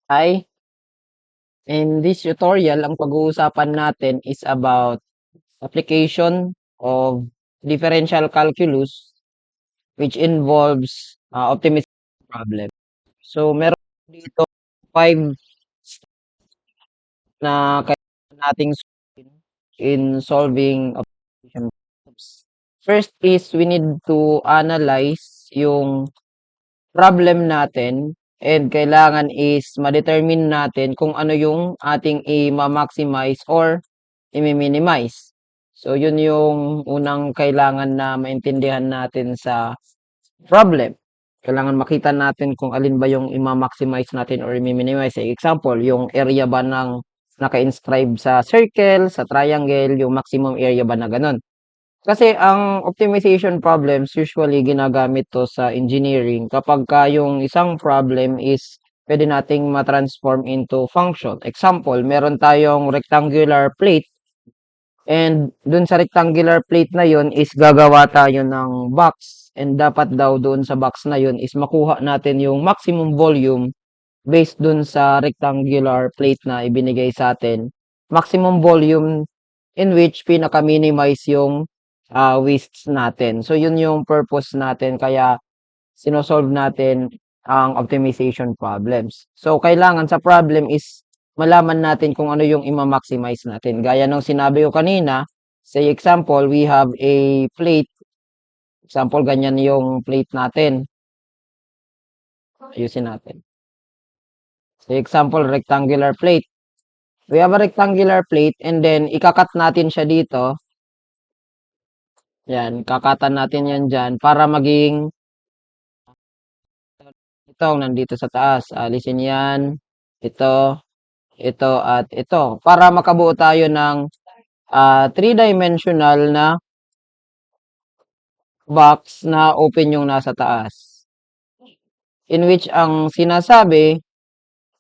Hi, in this tutorial, ang pag-uusapan natin is about application of differential calculus which involves optimization problem. So, meron dito 5 na kailangan nating sundin in solving optimization problems. First is we need to analyze yung problem natin and kailangan is ma-determine natin kung ano yung ating i-maximize or i-minimize. So, yun yung unang kailangan na maintindihan natin sa problem. Kailangan makita natin kung alin ba yung i-maximize natin or i-minimize. Example, yung area ba ng naka-inscribe sa circle, sa triangle, yung maximum area ba na ganun. Kasi ang optimization problems usually ginagamit 'to sa engineering kapagka yung isang problem is puwede nating ma-transform into function. Example, meron tayong rectangular plate and dun sa rectangular plate na yun is gagawa tayo ng box and dapat daw doon sa box na yun is makuha natin yung maximum volume based dun sa rectangular plate na ibinigay sa'tin. Maximum volume in which pinaka-minimize yung wastes natin. So, yun yung purpose natin kaya sino-solve natin ang optimization problems. So, kailangan sa problem is malaman natin kung ano yung ima-maximize natin. Gaya ng sinabi ko kanina, say example, we have a plate. Example, ganyan yung plate natin. Ayusin natin. Say example, rectangular plate. We have a rectangular plate and then ikakat natin siya dito. Yan, kakatan natin yan dyan para maging itong nandito sa taas. Alisin yan, ito at ito. Para makabuo tayo ng three-dimensional na box na open yung nasa taas. In which ang sinasabi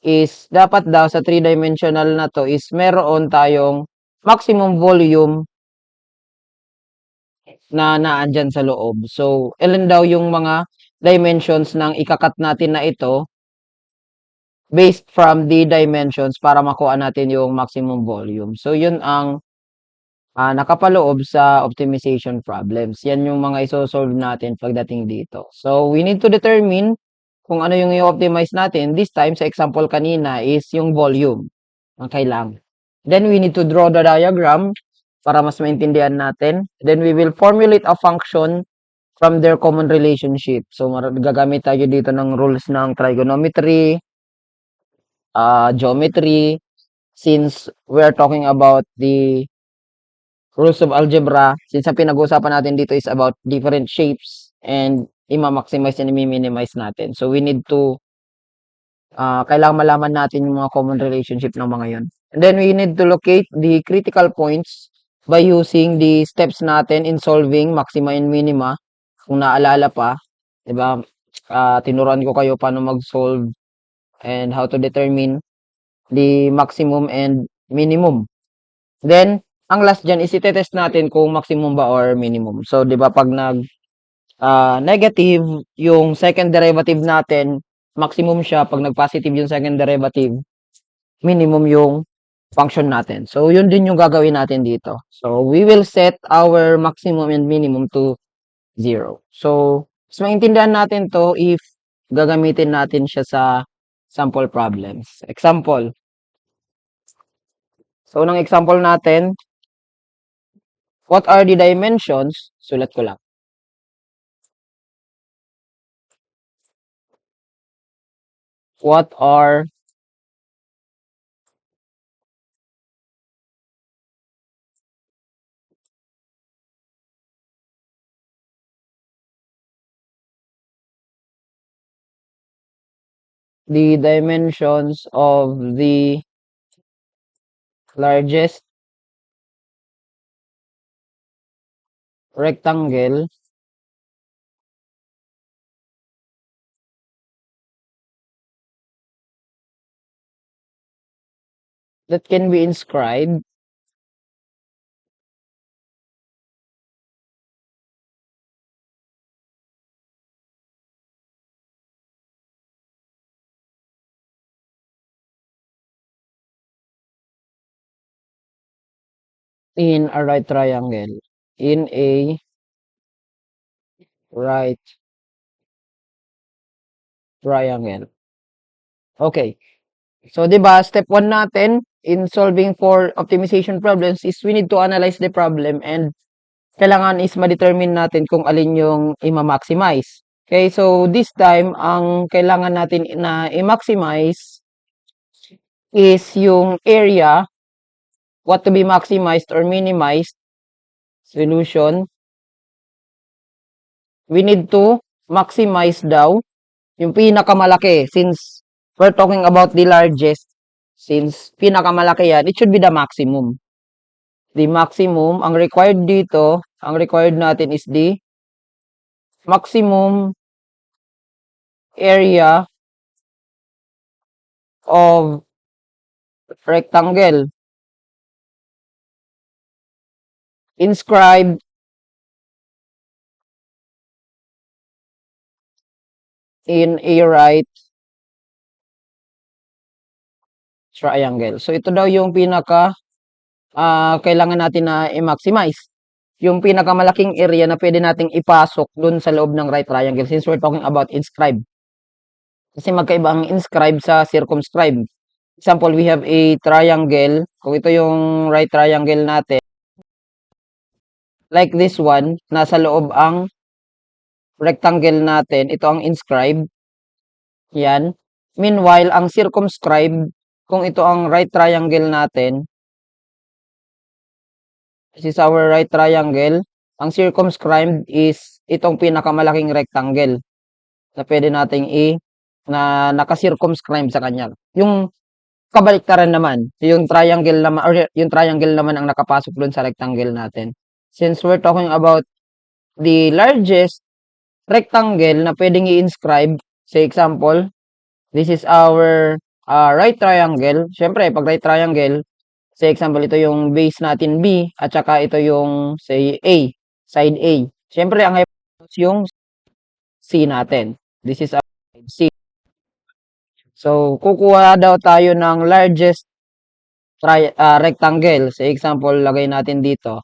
is dapat daw sa three-dimensional na to is meron tayong maximum volume na naandyan sa loob. So, ilan daw yung mga dimensions ng ikakat natin na ito based from the dimensions para makuha natin yung maximum volume. So, yun ang nakapaloob sa optimization problems. Yan yung mga iso-solve natin pagdating dito. So, we need to determine kung ano yung i-optimize natin. This time, sa example kanina is yung volume ang kailangan. Then, we need to draw the diagram para mas maintindihan natin. Then, we will formulate a function from their common relationship. So, gagamit tayo dito ng rules ng trigonometry, geometry, since we are talking about the rules of algebra, since ang pinag-uusapan natin dito is about different shapes and ima-maximize and i-minimize natin. So, we need to, kailangan malaman natin yung mga common relationship ng mga yon. And then, we need to locate the critical points by using the steps natin in solving maxima and minima. Kung naalala pa, 'di ba? Tinuruan ko kayo paano mag-solve and how to determine the maximum and minimum. Then, ang last diyan is ite-test natin kung maximum ba or minimum. So, 'di ba pag negative yung second derivative natin, maximum siya. Pag nag-positive yung second derivative, minimum yung function natin. So, yun din yung gagawin natin dito. So, we will set our maximum and minimum to 0. So, mas maintindihan natin 'to if gagamitin natin siya sa sample problems. Example. So, unang example natin, what are the dimensions? Sulat ko lang. What are the dimensions of the largest rectangle that can be inscribed in a right triangle. In a right triangle. Okay. So, 'di ba, step 1 natin in solving for optimization problems is we need to analyze the problem and kailangan is ma-determine natin kung alin yung ima-maximize. Okay, so this time, ang kailangan natin na i-maximize is yung area, what to be maximized or minimized, solution. We need to maximize daw yung pinakamalaki since we're talking about the largest. Since pinakamalaki yan, it should be the maximum. The maximum, ang required dito, ang required natin is the maximum area of rectangle inscribed in a right triangle. So, ito daw yung kailangan natin na i-maximize. Yung pinakamalaking area na pwede nating ipasok dun sa loob ng right triangle since we're talking about inscribed. Kasi magkaiba ang inscribe sa circumscribe. Example, we have a triangle. Kung ito yung right triangle natin, like this one, nasa loob ang rectangle natin. Ito ang inscribe. Yan. Meanwhile, ang circumscribe, kung ito ang right triangle natin, this is our right triangle. Ang circumscribed is itong pinakamalaking rectangle na pwede nating na naka-circumscribe sa kanya. Yung kabaliktaran naman, yung triangle naman or yung triangle naman ang nakapasok doon sa rectangle natin. Since we're talking about the largest rectangle na pwedeng i-inscribe, say example, this is our right triangle. Siyempre, pag right triangle, say example, ito yung base natin B at saka ito yung say A, side A. Siyempre, ang hypotenuse yung C natin. This is our side C. So, kukuha daw tayo ng largest rectangle. Say example, lagay natin dito.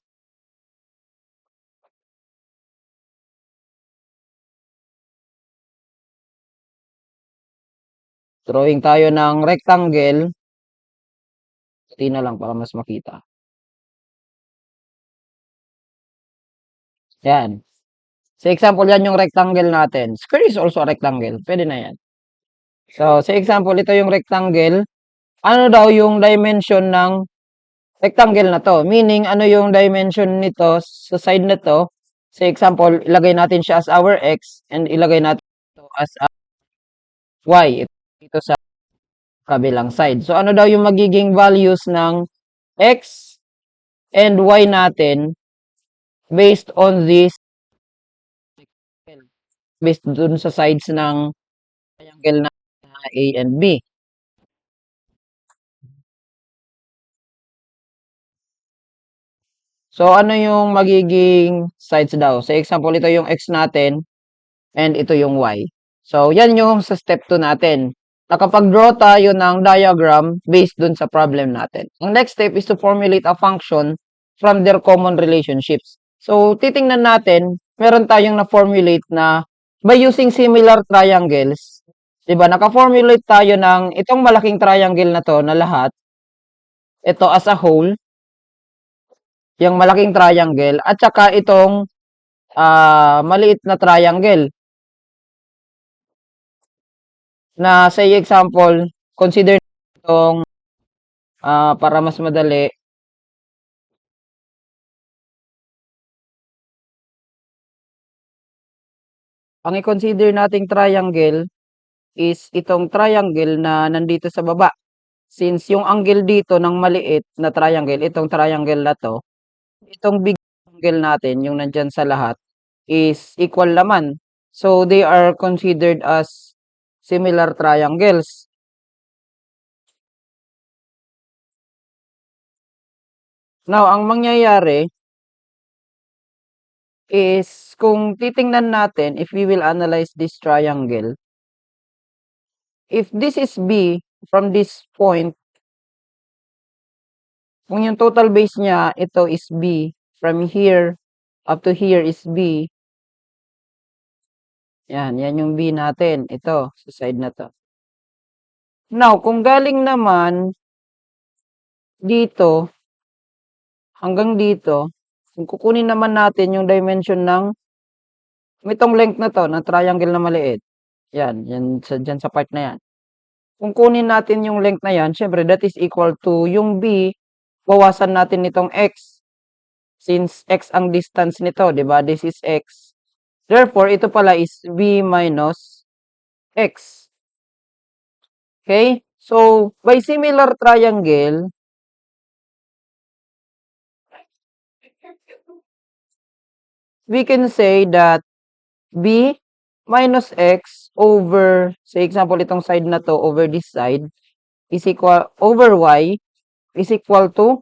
Drawing tayo ng rectangle. Ito na lang para mas makita. Yan. Say example, yan yung rectangle natin. Square is also a rectangle. Pwede na yan. So, say example, ito yung rectangle. Ano daw yung dimension ng rectangle na to? Meaning, ano yung dimension nito sa side na to? Say example, ilagay natin siya as our x and ilagay natin ito as y. Ito sa kabilang side. So, ano daw yung magiging values ng x and y natin based on this, based dun sa sides ng triangle na A and B. So, ano yung magiging sides daw? Sa example, ito yung x natin and ito yung y. So, yan yung sa step 2 natin. Nakapag-draw tayo ng diagram based dun sa problem natin. Ang next step is to formulate a function from their common relationships. So, titingnan natin, meron tayong na-formulate na by using similar triangles, diba, naka-formulate tayo ng itong malaking triangle na to na lahat, ito as a whole, yung malaking triangle, at saka itong maliit na triangle. Na say example, consider itong para mas madali. Ang i-consider nating triangle is itong triangle na nandito sa baba. Since yung angle dito ng maliit na triangle, itong triangle na to, itong big angle natin, yung nandyan sa lahat, is equal naman. So, they are considered as similar triangles. Now, ang mangyayari is kung titingnan natin, if we will analyze this triangle, if this is B from this point, Kung yung total base niya, ito is B. From here up to here is B. Yan yung B natin. Ito, sa side na to. Now, kung galing naman dito hanggang dito, kung kukunin naman natin yung dimension ng itong length na to, ng triangle na maliit. Yan dyan sa part na yan. Kung kunin natin yung length na yan, syempre that is equal to yung B, bawasan natin nitong X. Since X ang distance nito, di ba? This is X. Therefore, ito pala is B minus X. Okay? So, by similar triangle, we can say that B minus X over, say example, itong side na to over this side, is equal, over Y, is equal to,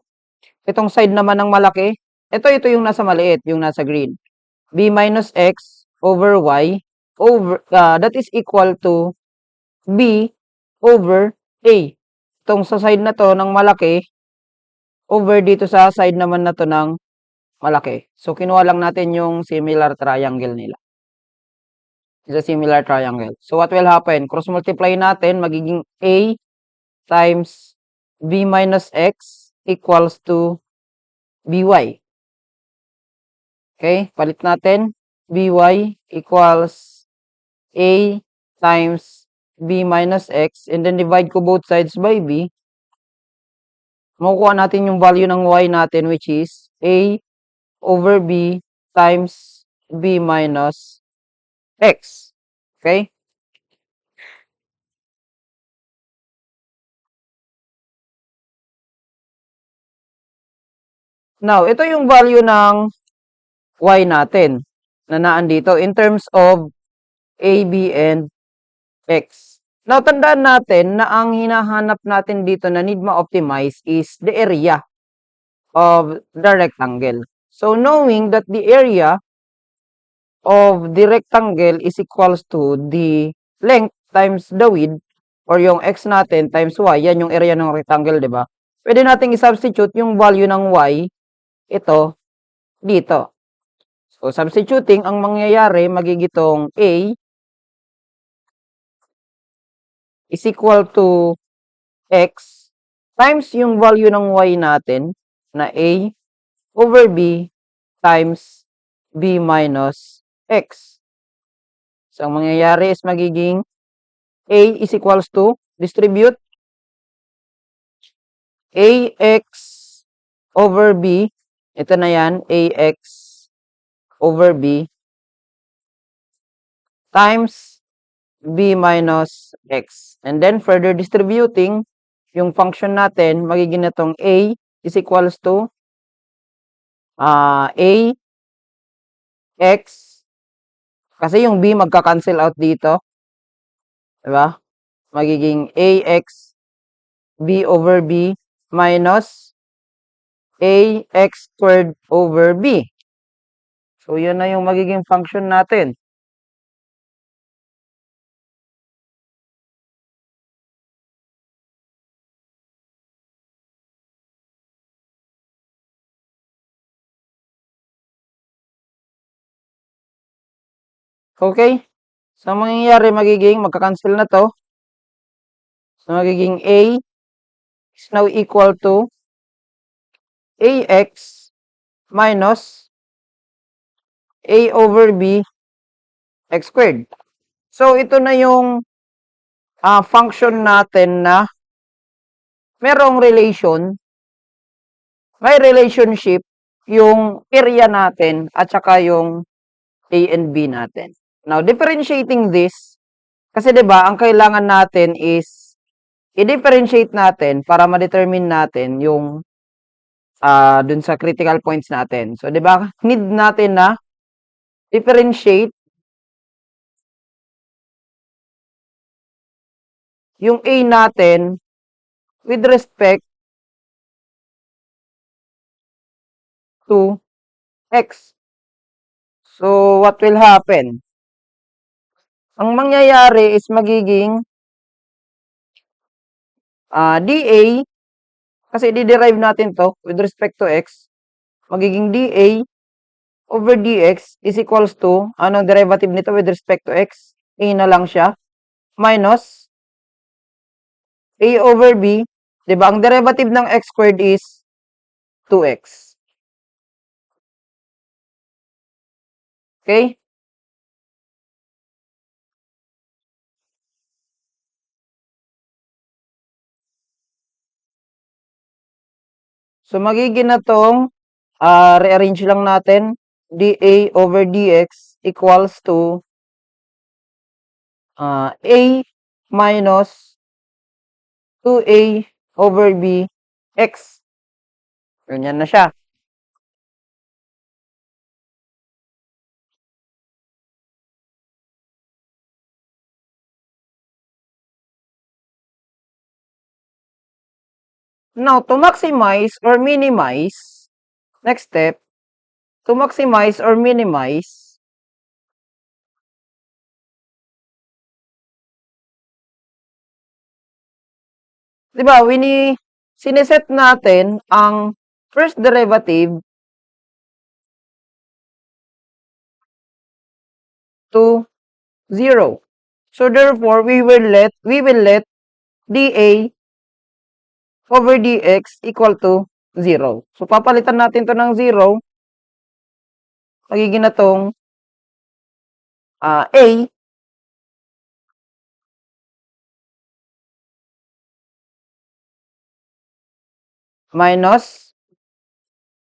itong side naman ng malaki, ito yung nasa maliit, yung nasa green. B minus X over Y, over, that is equal to B over A. Itong sa side na to ng malaki, over dito sa side naman na to ng malaki. So, kinuha lang natin yung similar triangle nila. It's a similar triangle. So, what will happen? Cross multiply natin, magiging A times B minus X equals to BY. Okay? Palit natin. BY equals A times B minus X. And then, divide ko both sides by B. Makukuha natin yung value ng Y natin, which is A over B times B minus X. Okay? Now, ito yung value ng Y natin na naandito in terms of A, B, and X. Now, tandaan natin na ang hinahanap natin dito na need ma-optimize is the area of the rectangle. So, knowing that the area of the rectangle is equals to the length times the width or yung X natin times Y, yan yung area ng rectangle, di ba? Pwede nating i-substitute yung value ng Y, ito, dito. So, substituting, ang mangyayari, magigitong A is equal to X times yung value ng Y natin na A over B times B minus X. So, ang mangyayari is magiging A is equals to, distribute, AX over B, ito na yan, AX over B times B minus X. And then, further distributing, yung function natin, magiging itong A is equals to A X, kasi yung B magka-cancel out dito. Diba? Magiging AX B over B minus AX squared over B. So, yun na yung magiging function natin. Okay? So, mangyayari, magiging, magka-cancel na to. So, magiging A is now equal to AX minus A over B X squared. So, ito na yung function natin na merong relation, may relationship yung area natin at saka yung A and B natin. Now, differentiating this, kasi 'di ba, ang kailangan natin is i-differentiate natin para ma-determine natin yung dun sa critical points natin. So, 'di ba, need natin na differentiate yung A natin with respect to X. So, what will happen? Ang mangyayari is magiging dA Kasi di-derive natin to with respect to x. Magiging dA over dx is equals to, anong derivative nito with respect to x? A na lang siya. Minus A over B. Diba? Ang derivative ng x squared is 2x. Okay? So, magiging na tong, rearrange lang natin, dA over dx equals to A minus 2A over B x. Ganyan na siya. Now, to maximize or minimize, next step, to maximize or minimize, di ba, siniset natin ang first derivative to 0. So, therefore, we will let dA over dx equal to 0. So, papalitan natin to ng 0. Magiging na tong A minus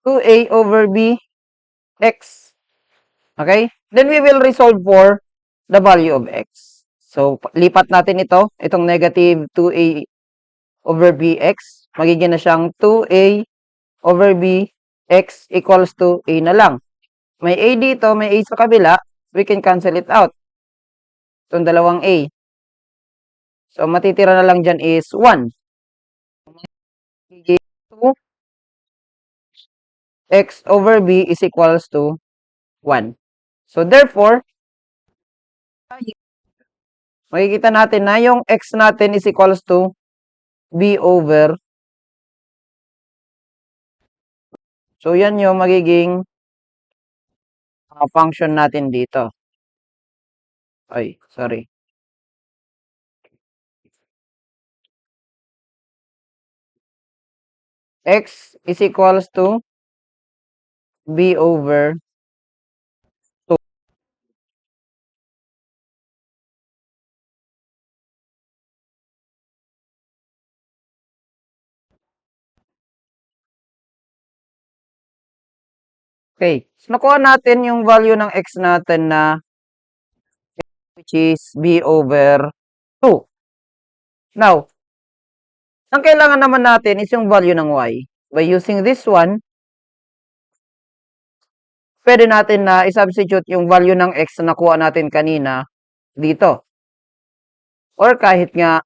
2A over B x. Okay? Then we will resolve for the value of x. So, lipat natin ito. Itong negative 2A over bx. Magiging na siyang 2A over b x equals to A na lang. May A dito, may A sa kabila. We can cancel it out. Itong dalawang A. So, matitira na lang dyan is 1. Magiging 2 x over b is equals to 1. So, therefore, makikita natin na yung x natin is equals to b over. So, yan yung magiging function natin dito. Ay, sorry. X is equals to b over 2. Okay. So, nakuha natin yung value ng x natin na which is b over 2. Now, ang kailangan naman natin is yung value ng y. By using this one, pwede natin na i-substitute yung value ng x na nakuha natin kanina dito. Or kahit nga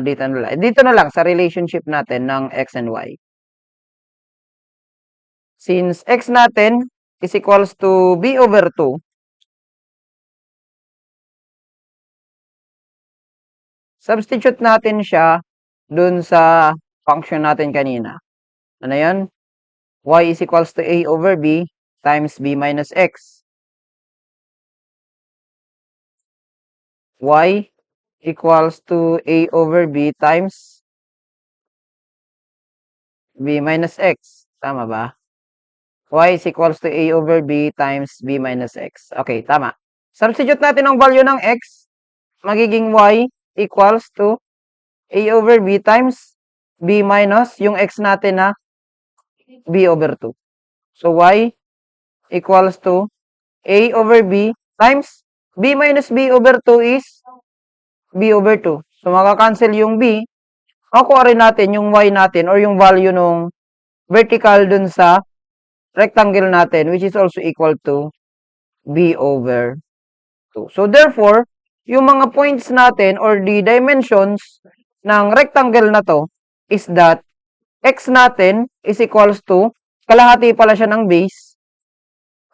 dito na lang sa relationship natin ng x and y. Since x natin is equals to b over 2, substitute natin siya dun sa function natin kanina. Ano yan? Y is equals to a over b times b minus x. Y equals to a over b times b minus x. Tama ba? Y is equals to a over b times b minus x. Okay, tama. Substitute natin ang value ng x. Magiging y equals to a over b times b minus yung x natin na b over 2. So, y equals to a over b times b minus b over 2 is b over 2. So, makakancel yung b. Makuha rin natin yung y natin or yung value nung vertical dun sa rectangle natin which is also equal to b over 2. So, therefore, yung mga points natin or the dimensions ng rectangle na to is that x natin is equals to, kalahati pala siya ng base,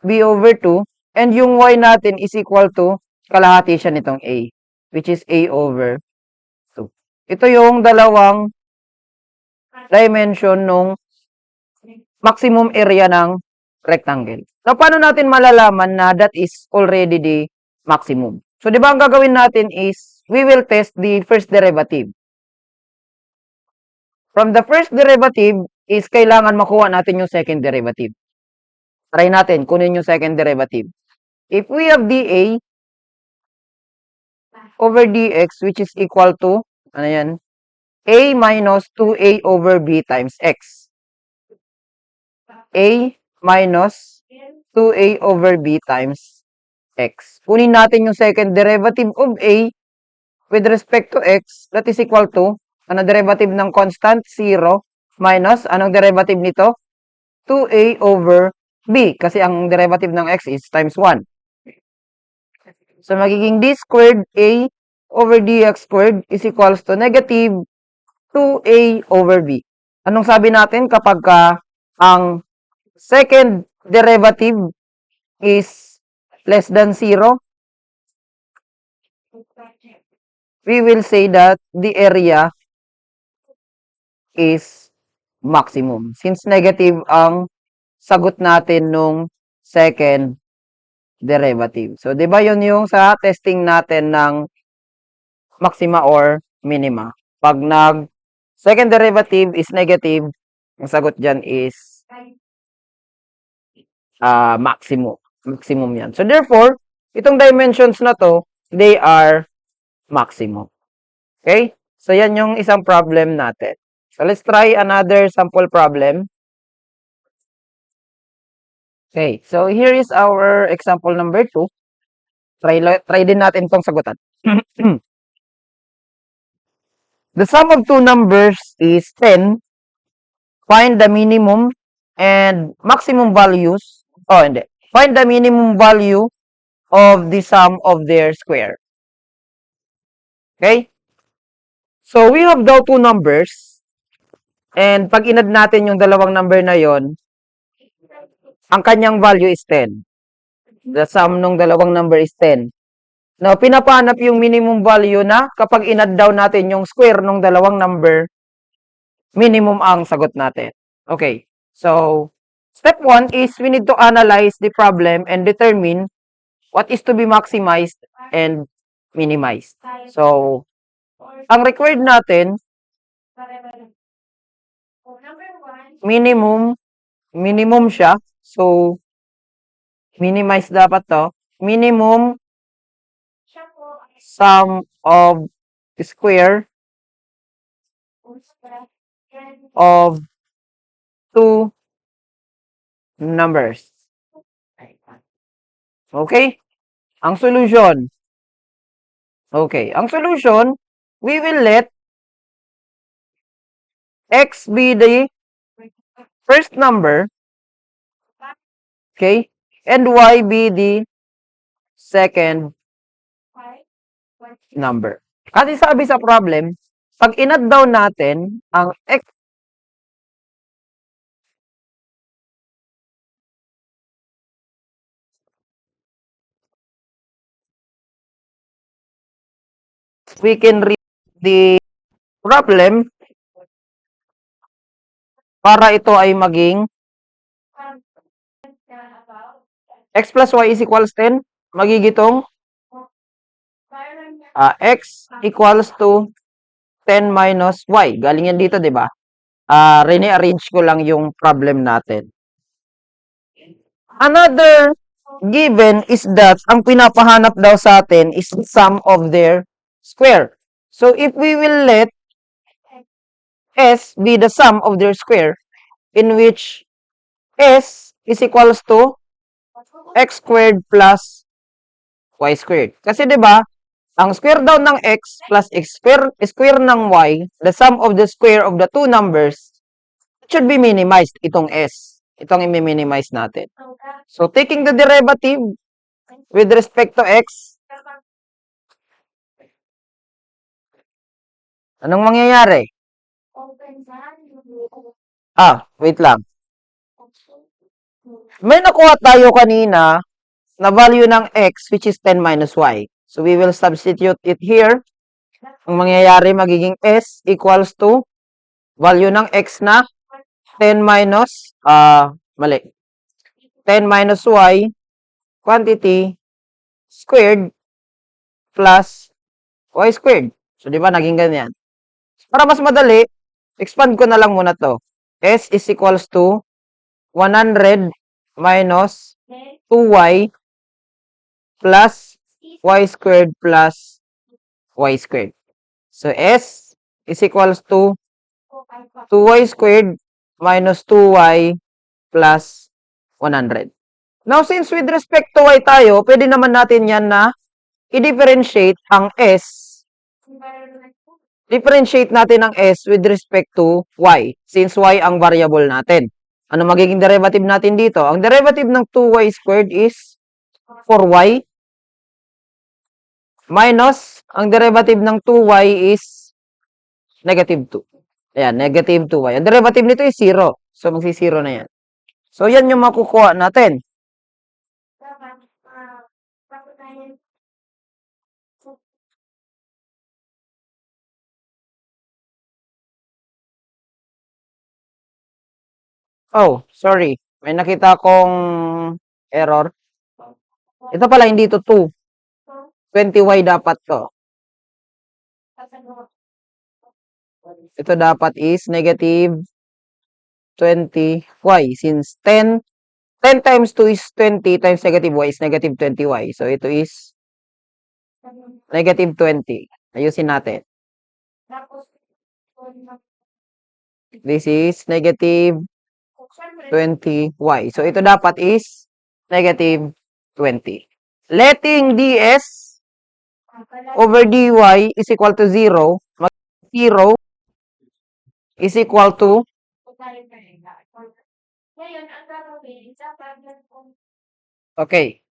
b over 2, and yung y natin is equal to, kalahati siya nitong a, which is a over 2. Ito yung dalawang dimension nung maximum area ng rectangle. Now, paano natin malalaman na that is already the maximum? So, di ba ang gagawin natin is, we will test the first derivative. From the first derivative is kailangan makuha natin yung second derivative. Try natin, kunin yung second derivative. If we have dA over dx which is equal to, ano yan? A minus 2a over b times x. A minus 2a over b times x. Kunin natin yung second derivative of a with respect to x, that is equal to, ano derivative ng constant? 0, minus, anong derivative nito? 2a over b, kasi ang derivative ng x is times 1. So, magiging d squared a over dx squared is equals to negative 2a over b. Anong sabi natin kapag ang second derivative is less than 0? We will say that the area is maximum. Since negative ang sagot natin nung second derivative. So, di ba yun yung sa testing natin ng maxima or minima? Pag second derivative is negative, ang sagot dyan is maximum. Maximum yan. So, therefore, itong dimensions na to, they are maximum. Okay? So, yan yung isang problem natin. So, let's try another sample problem. Okay. So, here is our example number 2. Try din natin itong sagutan. The sum of two numbers is 10. Find the minimum and maximum values. Oh, hindi. Find the minimum value of the sum of their square. Okay? So, we have daw two numbers. And pag inad natin yung dalawang number na yon, ang kanyang value is 10. The sum ng dalawang number is 10. Now, pinapahanap yung minimum value na kapag inad daw natin yung square ng dalawang number, minimum ang sagot natin. Okay. So, step 1 is we need to analyze the problem and determine what is to be maximized and minimized. So, ang required natin, minimum siya. So, minimize dapat to. Minimum sum of square of two numbers. Okay? Ang solution. Okay. Ang solution, we will let x be the first number. Okay? And y be the second number. Kasi sabi sa problem, pag inad daw natin ang x we can read the problem para ito ay maging x plus y is equals 10. Magigitong x equals to 10 minus y. Galing yan dito, di ba? Rene-arrange ko lang yung problem natin. Another given is that ang pinapahanap daw sa atin is the sum of their square. So, if we will let s be the sum of their square, in which s is equals to x squared plus y squared. Kasi 'di ba, ang square daw ng x plus x square ng y, the sum of the square of the two numbers, it should be minimized itong s. Itong i-minimize natin. So, taking the derivative with respect to x, anong mangyayari? Wait lang. May nakuha tayo kanina na value ng x which is 10 minus y. So, we will substitute it here. Ang mangyayari magiging s equals to value ng x na 10 minus, mali. 10 minus y quantity squared plus y squared. So, di ba, naging ganyan. Para mas madali, expand ko na lang muna to. S is equals to 100 minus 2y plus y squared plus y squared. So, S is equals to 2y squared minus 2y plus 100. Now, since with respect to y tayo, pwede naman natin yan na i-differentiate ang S. Differentiate natin ang S with respect to y, since y ang variable natin. Ano magiging derivative natin dito? Ang derivative ng 2y squared is 4y minus ang derivative ng 2y is negative 2. Ayan, negative 2y. Ang derivative nito is 0. So, magsi-0 na yan. So, yan yung makukuha natin. Oh, sorry. May nakita kong error. Ito pala, hindi to 2. 20y dapat to. Ito dapat is negative 20y. Since 10 times 2 is 20 times negative y is negative 20y. So, ito is negative 20. Ayusin natin. This is negative 20y. So, ito dapat is negative 20. Letting ds over dy is equal to 0. 0 is equal to okay.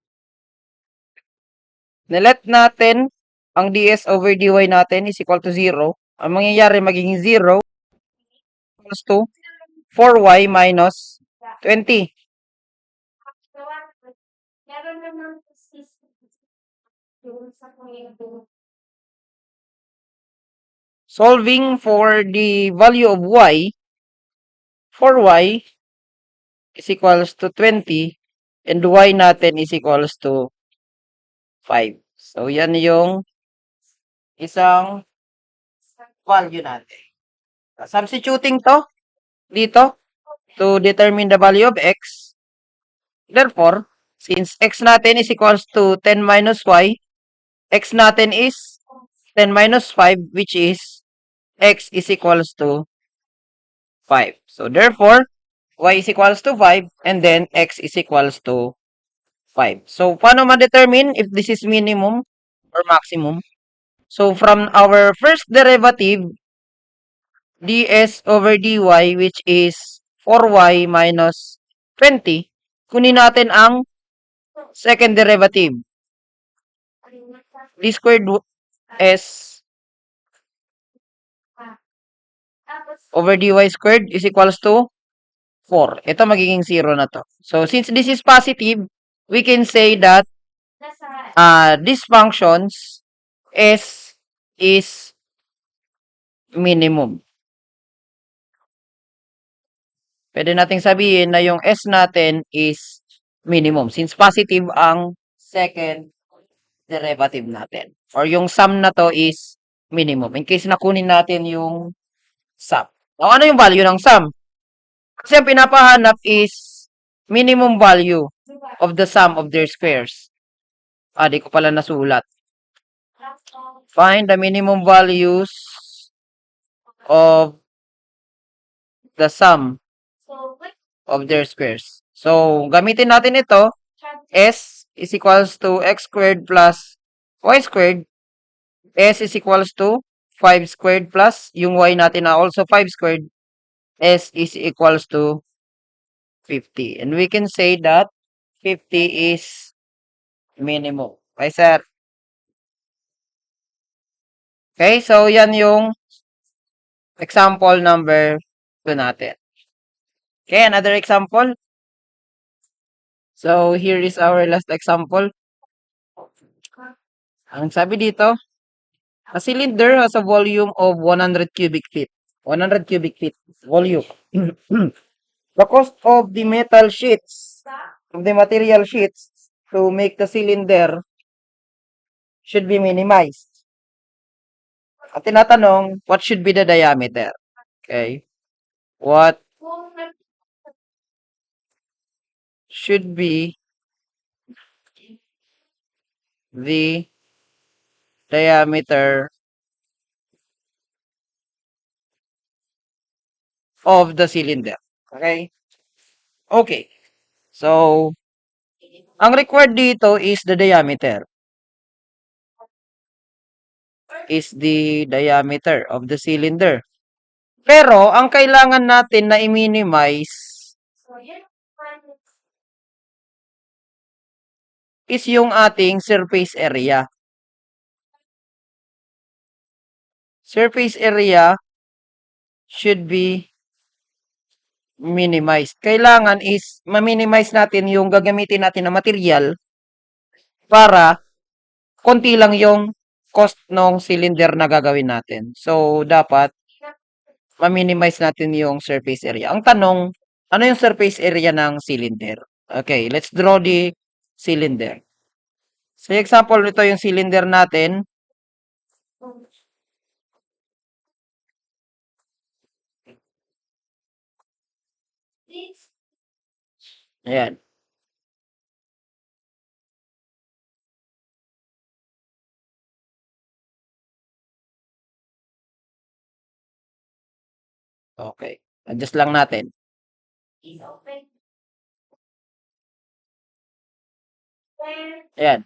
Nilet natin ang ds over dy natin is equal to 0. Ang mangyayari magiging 0 equals to 4y minus 20. Solving for the value of y, 4y is equals to 20 and y natin is equals to 5. So, yan yung isang value natin. Substituting to dito to determine the value of x. Therefore, since x natin is equals to 10 minus y, x natin is 10 minus 5, which is x is equals to 5. So, therefore, y is equals to 5 and then x is equals to 5. So, paano ma-determine if this is minimum or maximum? So, from our first derivative, ds over dy, which is 4y minus 20, kunin natin ang second derivative. d squared s over dy squared is equals to 4. Ito magiging 0 na to. So, since this is positive, we can say that this functions s is minimum. Pwede nating sabihin na yung s natin is minimum since positive ang second derivative natin. Or yung sum na to is minimum. In case nakunin natin yung sum. Now, ano yung value ng sum? Kasi ang pinapahanap is minimum value of the sum of their squares. Di ko pala nasulat. Find the minimum values of the sum of their squares. So, gamitin natin ito. S is equals to x squared plus y squared. S is equals to 5 squared plus yung y natin na also 5 squared. S is equals to 50. And we can say that 50 is minimum. Okay, sir? Okay, so yan yung example number 2 natin. Okay, another example. So, here is our last example. Ang sabi dito, a cylinder has a volume of 100 cubic feet. 100 cubic feet volume. The cost of the metal sheets, of the material sheets to make the cylinder should be minimized. At tinatanong, what should be the diameter? Okay. What should be the diameter of the cylinder? Okay? Okay. So, ang required dito is the diameter. Is the diameter of the cylinder. Pero, ang kailangan natin na i-minimize is yung ating surface area. Surface area should be minimized. Kailangan is ma-minimize natin yung gagamitin natin na material para konti lang yung cost ng cylinder na gagawin natin. So, dapat ma-minimize natin yung surface area. Ang tanong, ano yung surface area ng cylinder? Okay, let's draw the cylinder. So, example, ito yung cylinder natin. Ayan. Okay. Adjust lang natin. Ayan.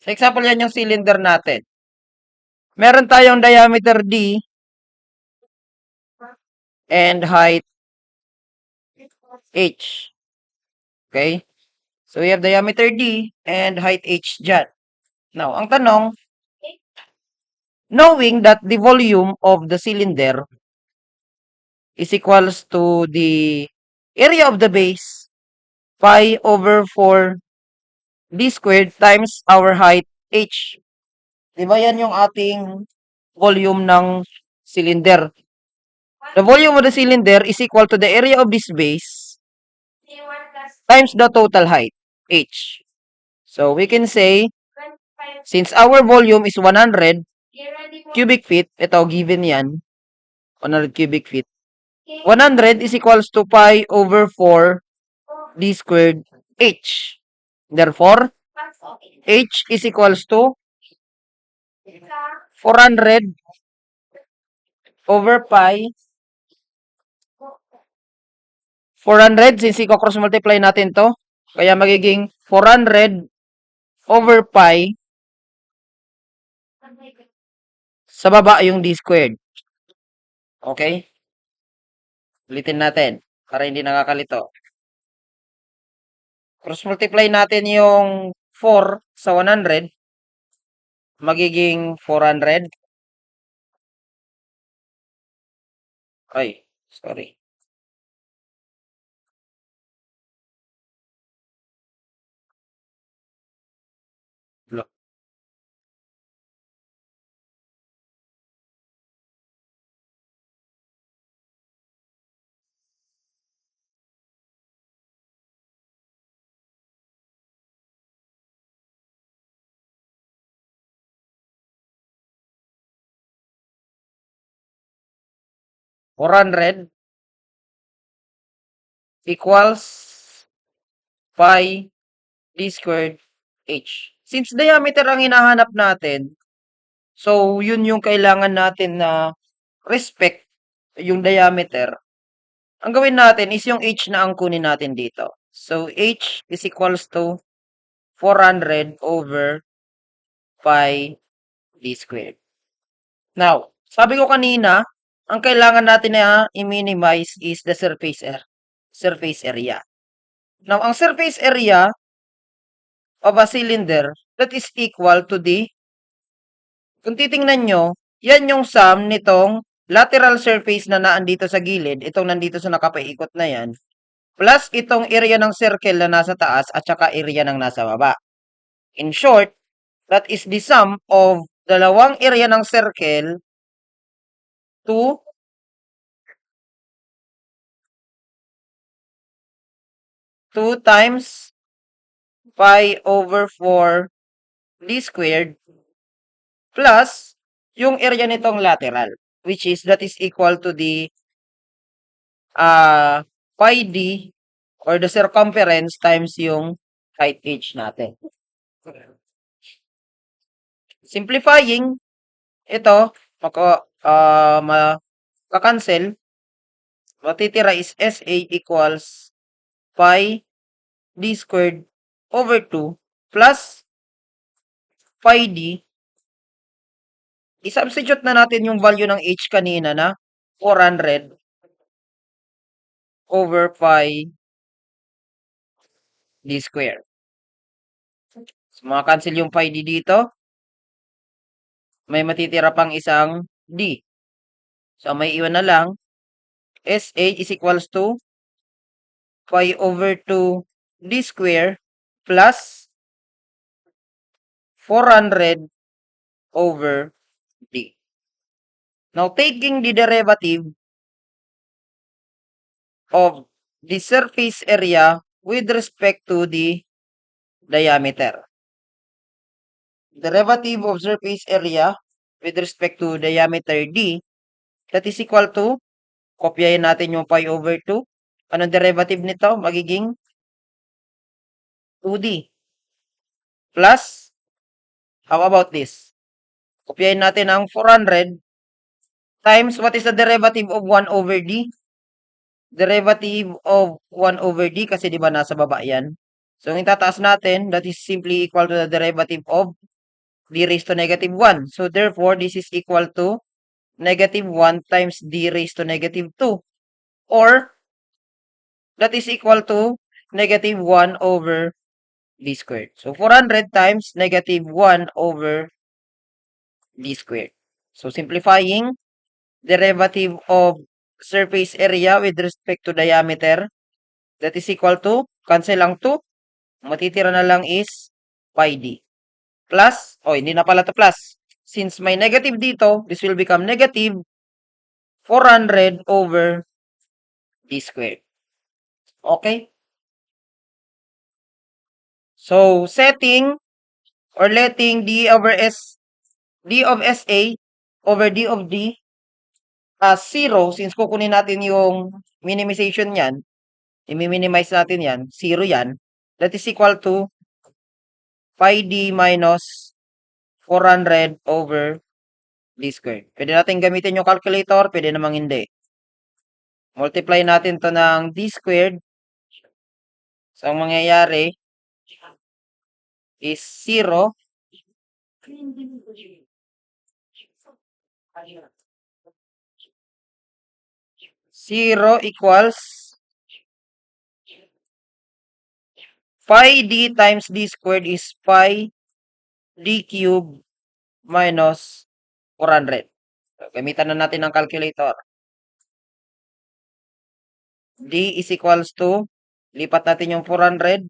So, example, yan yung cylinder natin. Meron tayong diameter D and height H. Okay? So, we have diameter D and height H dyan. Now, ang tanong, knowing that the volume of the cylinder is equals to the area of the base, pi over 4 d squared times our height H. Diba yan yung ating volume ng cylinder? The volume of the cylinder is equal to the area of this base times the total height, H. So, we can say, since our volume is 100 cubic feet, ito, given yan, 100 cubic feet, 100 is equals to pi over 4 d squared H. Therefore, H is equals to 400 over pi. 400, since i-cross multiply natin to, kaya magiging 400 over pi sa baba yung d squared. Okay? Ulitin natin para hindi nakakalito. Cross multiply natin yung 4 sa 100, magiging 400. Ay, sorry. Look. $400 equals pi d squared h. Since diameter ang hinahanap natin, so yun yung kailangan natin na respect yung diameter. Ang gawin natin is yung h na ang kunin natin dito. So, h is equals to 400 over pi d squared. Now, sabi ko kanina, ang kailangan natin na i-minimize is the surface area. Now, ang surface area of a cylinder, that is equal to the, kung titingnan nyo, yan yung sum nitong lateral surface na naandito sa gilid, itong nandito sa nakapaikot na yan, plus itong area ng circle na nasa taas at saka area ng nasa baba. In short, that is the sum of dalawang area ng circle to 2 times pi over 4 d squared plus yung area nitong lateral, which is that is equal to the pi d or the circumference times yung height h natin. Simplifying, ito, makakancel, matitira is SA equals pi d squared over 2 plus pi d. I-substitute na natin yung value ng h kanina na 400 over pi d squared. So, makacancel yung pi d dito. May matitira pang isang d. So, may iwan na lang. SA is equals to pi over 2 d squared plus 400 over d. Now, taking the derivative of the surface area with respect to the diameter. Derivative of surface area with respect to diameter d, that is equal to, kopyahin natin yung pi over 2. Anong derivative nito? Magiging 2d. Plus, how about this? Kopyahin natin ang 400 times, what is the derivative of 1 over d? Derivative of 1 over d, kasi di ba nasa baba yan? So, ang itataas natin, that is simply equal to the derivative of d raised to negative 1. So, therefore, this is equal to negative 1 times d raised to negative 2. Or, that is equal to negative 1 over d squared. So, 400 times negative 1 over d squared. So, simplifying, derivative of surface area with respect to diameter, that is equal to, cancel lang 2, matitira na lang is pi d. Plus, hindi na pala to plus. Since may negative dito, this will become negative 400 over d squared. Okay? So, setting or letting d of SA over d of d as 0, since kukunin natin yung minimization yan, i-minimize natin yan, 0 yan, that is equal to pi d minus 400 over d squared. Pwede natin gamitin yung calculator, pwede namang hindi. Multiply natin to ng d squared. So, ang mangyayari is 0 equals pi d times d squared is pi d cube minus 400. So, gamitan na natin ang calculator. D is equals to, lipat natin yung 400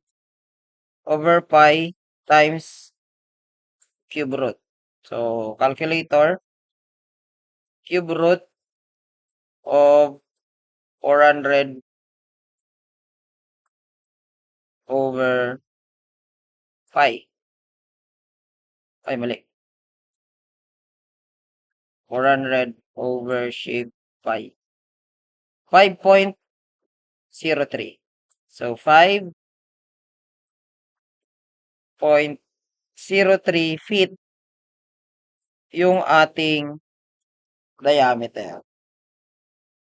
over pi times cube root. So, calculator, cube root of 400 over pi. Ay, mali. 400 over shape pi. 5.03. So, 5.03 feet yung ating diameter.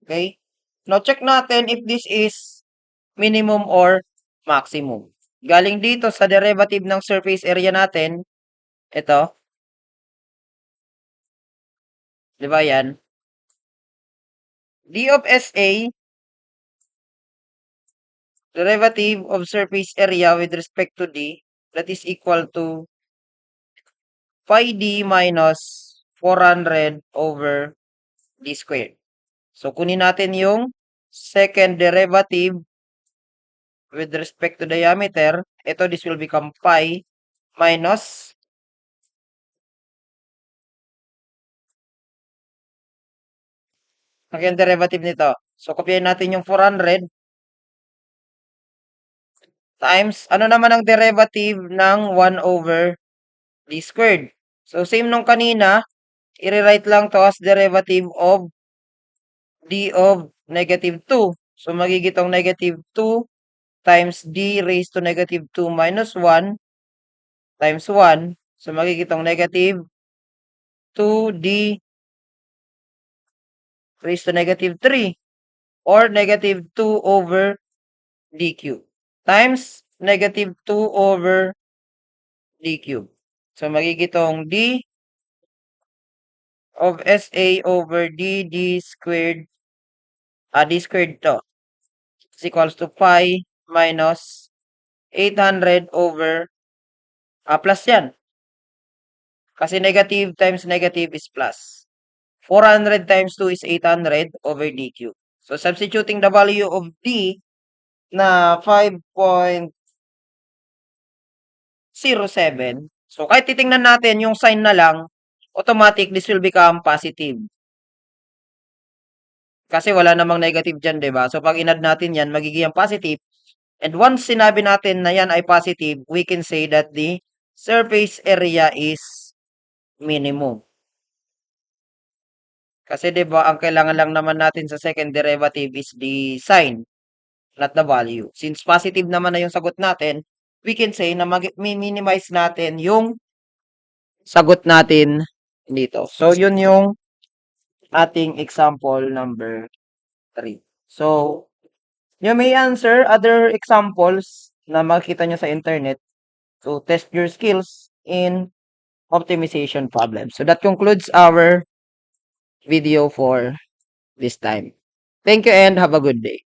Okay? Now, check natin if this is minimum or maximum. Galing dito sa derivative ng surface area natin, ito. Di ba yan? D of SA, derivative of surface area with respect to D, that is equal to pi d minus 400 over d squared. So, kunin natin yung second derivative with respect to diameter. Ito, this will become pi minus ang derivative nito. So, kopyahin natin yung 400 times, ano naman ang derivative ng 1 over d squared? So, same nung kanina, i-rewrite lang to as derivative of d of negative 2. So, magiging itong negative 2 times d raised to negative 2 minus 1 times 1. So, magiging itong negative 2d raised to negative 3 or negative 2 over d cube times negative 2 over d cube. So, magiging itong d of SA over d squared, d squared to is equals to pi minus 800 over, plus yan. Kasi negative times negative is plus. 400 times 2 is 800 over d cube. So, substituting the value of d na 5.07. So, kahit titingnan natin yung sign na lang, automatic this will become positive. Kasi wala namang negative dyan, di ba? So, pag inad natin yan, magiging positive. And once sinabi natin na yan ay positive, we can say that the surface area is minimum. Kasi 'di ba, ang kailangan lang naman natin sa second derivative is the sign, not the value. Since positive naman na yung sagot natin, we can say na minimize natin yung sagot natin dito. So, yun yung ating example number 3. So, you may answer other examples na makikita nyo sa internet to test your skills in optimization problems. So, that concludes our video for this time. Thank you and have a good day.